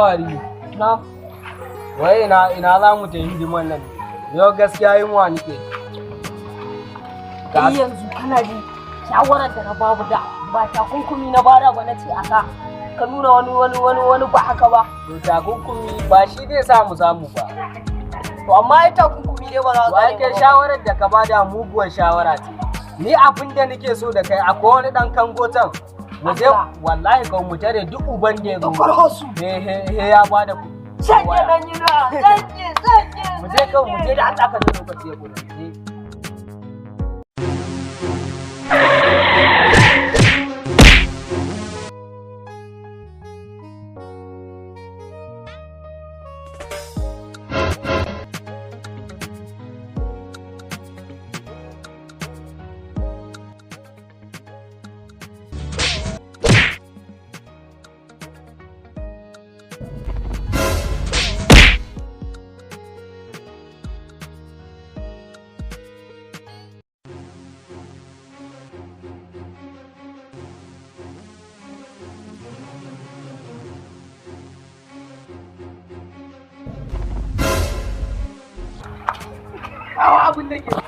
Wari. Na. Wai ina za mu ta hidiman nan. Yau gaskiya yunwa nake. Kai yanzu kana ji shawarar da na babu da ba takunkumi na bara ba na ce aka ka nuna wani ba haka ba. To takunkumi ba shi zai samu ba. To amma ai takunkumi dai ba za ka gane ba. Shawarar da ka bada muguwar shawara ce. Ni abin da nake so da kai akwai wani dan kangotan. Mu je wallahi kawai mu tare duk uban da ya zo. He ya bada ku. Sanye dan yana, sanye. Mu je kawai mu je da Allah ka zo lokaci ya gudu. Abin da ke no.